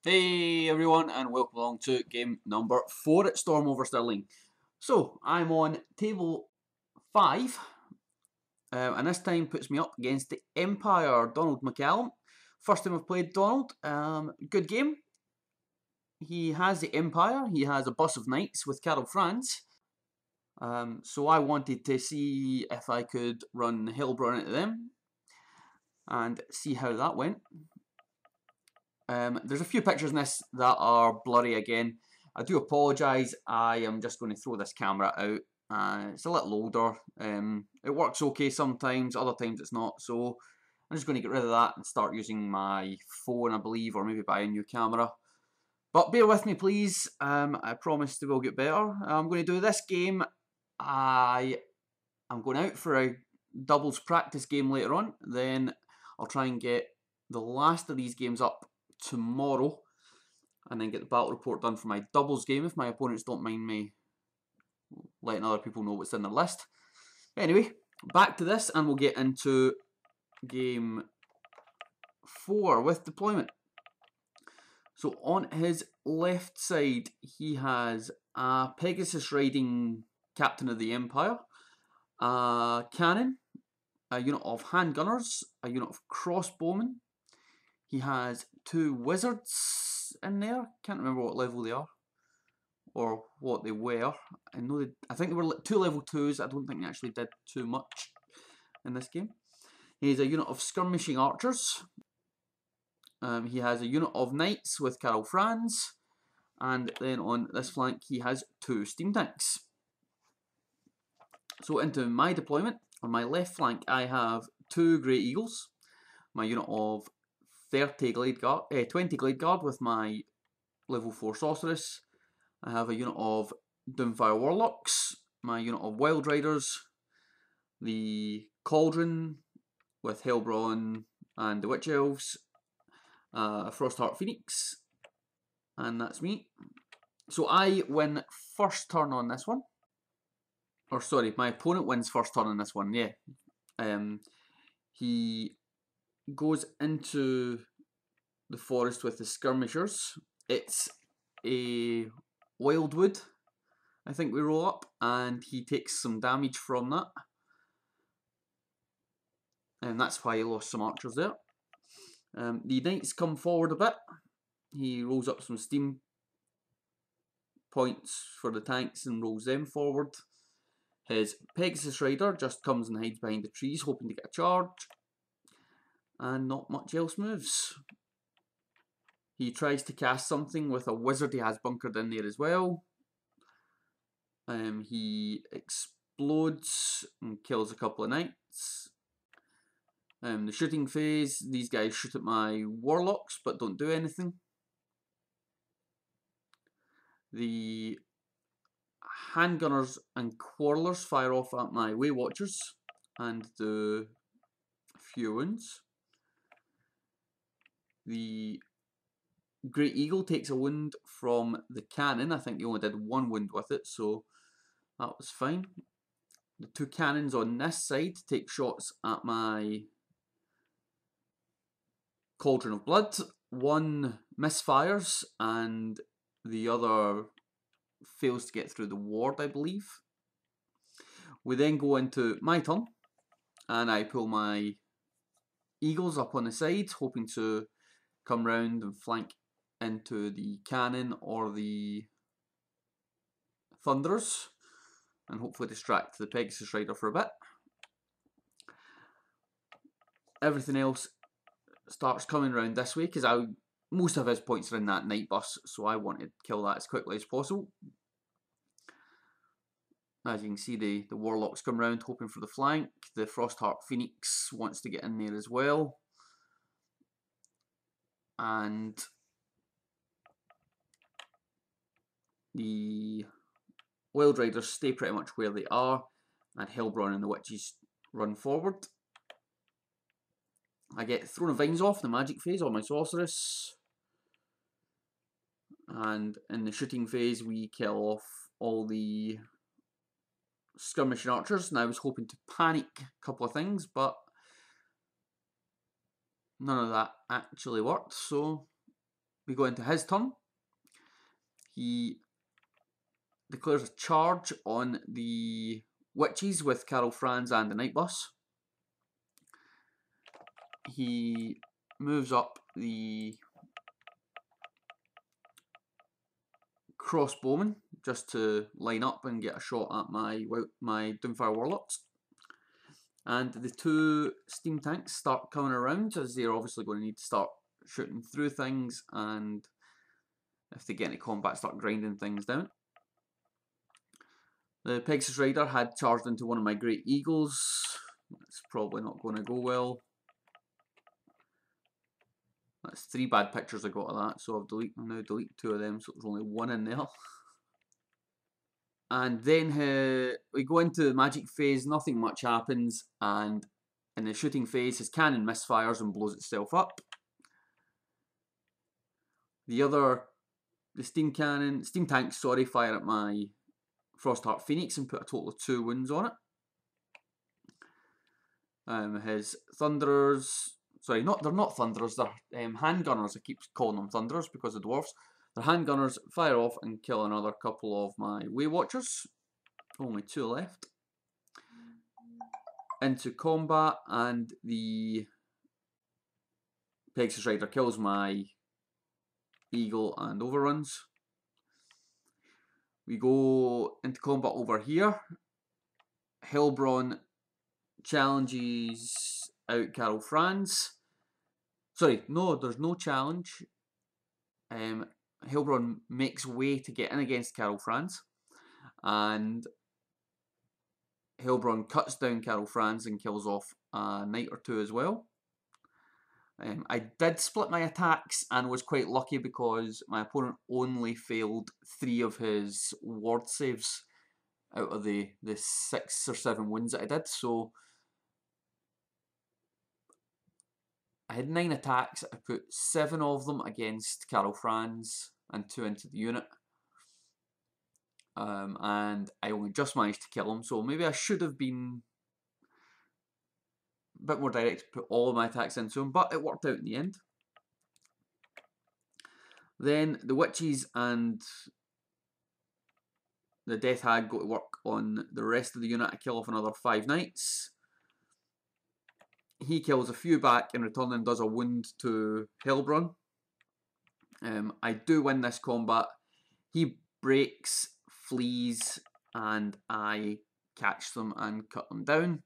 Hey everyone, and welcome along to game number 4 at Storm Over Stirling. So, I'm on table 5, and this time puts me up against the Empire, Donald Mccallum. First time I've played Donald, good game. He has the Empire, he has a bus of knights with Carol France. So I wanted to see if I could run Hellbrun into them, and see how that went. There's a few pictures in this that are blurry again. I do apologise, I am just going to throw this camera out. It's a little older. It works okay sometimes, other times it's not, so I'm just going to get rid of that and start using my phone, I believe, or maybe buy a new camera. But bear with me please, I promise they will get better. I'm going to do this game. I'm going out for a doubles practice game later on, then I'll try and get the last of these games up tomorrow, and then get the battle report done for my doubles game if my opponents don't mind me letting other people know what's in their list. Anyway, back to this, and we'll get into game 4 with deployment. So on his left side, he has a Pegasus riding Captain of the Empire, a cannon, a unit of handgunners, a unit of crossbowmen. He has 2 wizards in there. Can't remember what level they are, or what they were. I think they were 2 level 2s. I don't think they actually did too much in this game. He has a unit of skirmishing archers. He has a unit of knights with Carol Franz, and then on this flank he has 2 steam tanks. So into my deployment, on my left flank I have 2 Grey Eagles, my unit of 20 Glade Guard with my level 4 Sorceress. I have a unit of Doomfire Warlocks, my unit of Wild Riders, the Cauldron with Hellbrun and the Witch Elves, Frostheart Phoenix, and that's me. So I win first turn on this one. Or sorry, my opponent wins first turn on this one, yeah. He goes into the forest with the skirmishers. It's a wildwood, I think we roll up, and he takes some damage from that. And that's why he lost some archers there. The knights come forward a bit. He rolls up some steam points for the tanks and rolls them forward. His Pegasus Rider just comes and hides behind the trees, hoping to get a charge. And not much else moves. He tries to cast something with a wizard he has bunkered in there as well. He explodes and kills a couple of knights. The shooting phase, these guys shoot at my warlocks but don't do anything. The handgunners and quarrelers fire off at my way watchers and do a few wounds. The Great Eagle takes a wound from the cannon. I think he only did 1 wound with it, so that was fine. The 2 cannons on this side take shots at my Cauldron of Blood. 1 misfires and the other fails to get through the ward, I believe. We then go into my turn, and I pull my eagles up on the side, hoping to come round and flank into the cannon or the thunderers, and hopefully distract the Pegasus Rider for a bit. Everything else starts coming around this way, because most of his points are in that night bus, so I want to kill that as quickly as possible. As you can see, the warlocks come round hoping for the flank. The Frostheart Phoenix wants to get in there as well. And the Wild Riders stay pretty much where they are, and Hellbrun and the Witches run forward. I get Throne of Vines off the magic phase on my Sorceress, and in the shooting phase we kill off all the skirmishing archers. And I was hoping to panic a couple of things, but none of that actually worked, so we go into his turn. He declares a charge on the witches with Carol Franz and the Night Bus. He moves up the crossbowmen just to line up and get a shot at my Doomfire Warlocks. And the two steam tanks start coming around, as they're obviously going to need to start shooting through things, and if they get into combat, start grinding things down. The Pegasus Rider had charged into one of my Great Eagles. That's probably not going to go well. That's 3 bad pictures I got of that, so I'll now delete 2 of them, so there's only 1 in there. And then we go into the magic phase, nothing much happens, and in the shooting phase his cannon misfires and blows itself up. The steam tanks, fire at my Frostheart Phoenix and put a total of 2 wounds on it. His Thunderers, they're not Thunderers, they're handgunners. I keep calling them Thunderers because of dwarves. The handgunners fire off and kill another couple of my Way Watchers. Only 2 left. Into combat, and the Pegasus Rider kills my Eagle and overruns. We go into combat over here. Hellbrawn challenges out Carol Franz. Sorry, no, there's no challenge. Hellbrawn makes way to get in against Carol Franz, and Hellbrawn cuts down Carol Franz and kills off a knight or 2 as well. I did split my attacks and was quite lucky because my opponent only failed 3 of his ward saves out of the 6 or 7 wounds that I did. So I had 9 attacks. I put 7 of them against Carol Franz and 2 into the unit. And I only just managed to kill him, so maybe I should have been a bit more direct to put all of my attacks into him, but it worked out in the end. Then the witches and the Death Hag go to work on the rest of the unit. I kill off another 5 knights. He kills a few back in return and does a wound to Hellbrawn. I do win this combat. He breaks, flees, and I catch them and cut them down.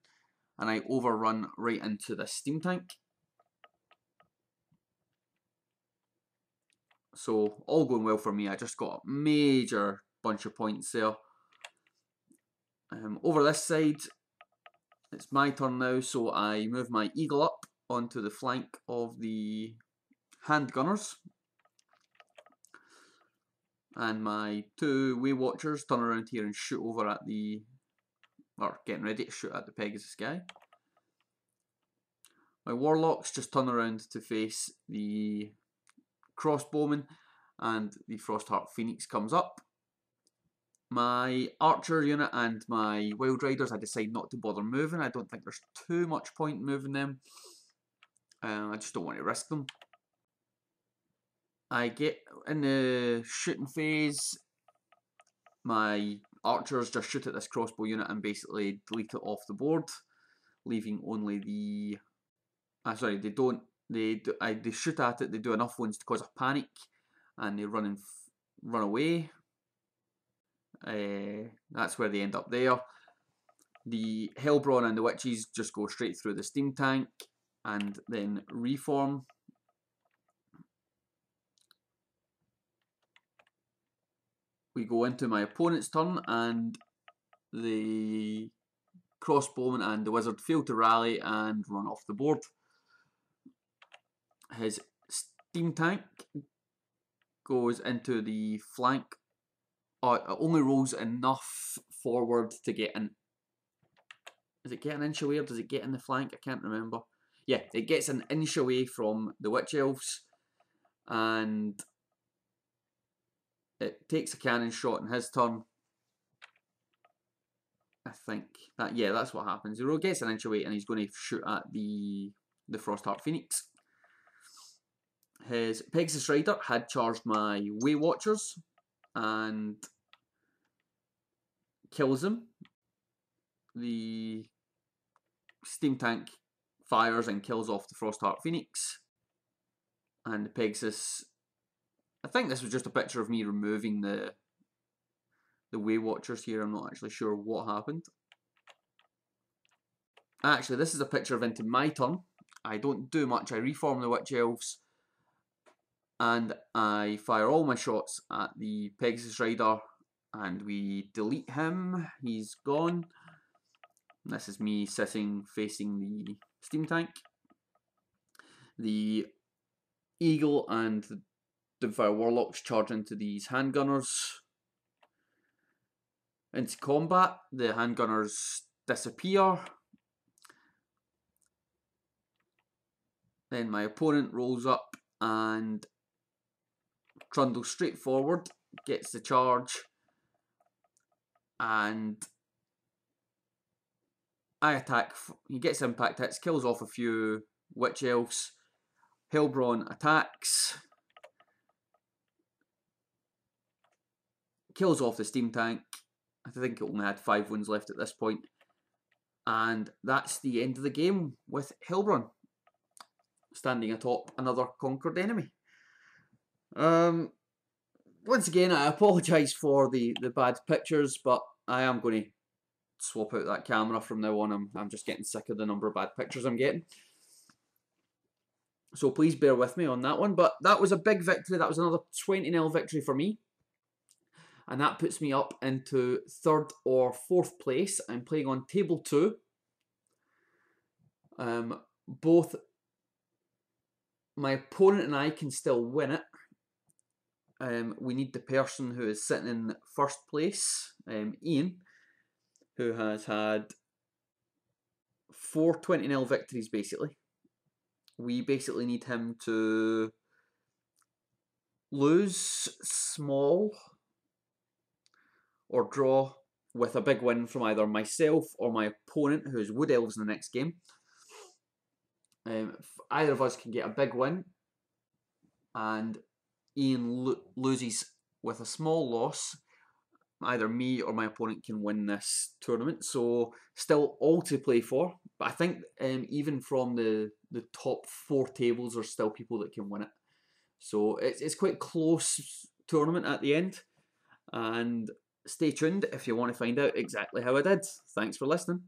And I overrun right into the steam tank. So all going well for me. I just got a major bunch of points there. Over this side, it's my turn now, so I move my Eagle up onto the flank of the handgunners. And my 2 Way Watchers turn around here and shoot over at getting ready to shoot at the Pegasus guy. My Warlocks just turn around to face the crossbowman, and the Frostheart Phoenix comes up. My Archer unit and my Wild Riders, I decide not to bother moving. I don't think there's too much point in moving them. I just don't want to risk them. I get in the shooting phase. My Archers just shoot at this crossbow unit and basically delete it off the board, leaving only the... they don't. They shoot at it. They do enough wounds to cause a panic, and they run away. That's where they end up there. The Hellbrawn and the Witches just go straight through the steam tank and then reform. We go into my opponent's turn, and the crossbowman and the wizard fail to rally and run off the board. His steam tank goes into the flank. It only rolls enough forward to get in. Does it get an inch away, or does it get in the flank? I can't remember. Yeah, it gets an inch away from the Witch Elves, and it takes a cannon shot in his turn. I think that, yeah, that's what happens. He gets an inch away and he's going to shoot at the Frostheart Phoenix. his Pegasus Rider had charged my Way Watchers and kills him. The steam tank fires and kills off the Frostheart Phoenix. And the Pegasus, I think this was just a picture of me removing the Way Watchers here. I'm not actually sure what happened. Actually, this is a picture of into my turn. I don't do much. I reform the Witch Elves and I fire all my shots at the Pegasus Rider and we delete him. He's gone. And this is me sitting facing the steam tank. The Eagle and the Doomfire Warlocks charge into these handgunners. Into combat, the handgunners disappear. Then my opponent rolls up and trundles straight forward, gets the charge, and I attack. He gets impact hits, kills off a few Witch Elves. Hellbrawn attacks, kills off the steam tank. I think it only had 5 wounds left at this point. And that's the end of the game with Hellbrawn standing atop another conquered enemy. Once again, I apologise for the bad pictures, but I am going to swap out that camera from now on. I'm just getting sick of the number of bad pictures I'm getting. So please bear with me on that one. But that was a big victory. That was another 20-0 victory for me. And that puts me up into 3rd or 4th place. I'm playing on table 2. Both my opponent and I can still win it. We need the person who is sitting in 1st place, Ian, who has had 4 20-0 victories basically. We basically need him to lose small or draw with a big win from either myself or my opponent, who's Wood Elves in the next game. If either of us can get a big win and Ian loses with a small loss, either me or my opponent can win this tournament. So still all to play for, but I think even from the top 4 tables there's still people that can win it. So it's quite a close tournament at the end, and stay tuned if you want to find out exactly how I did. Thanks for listening.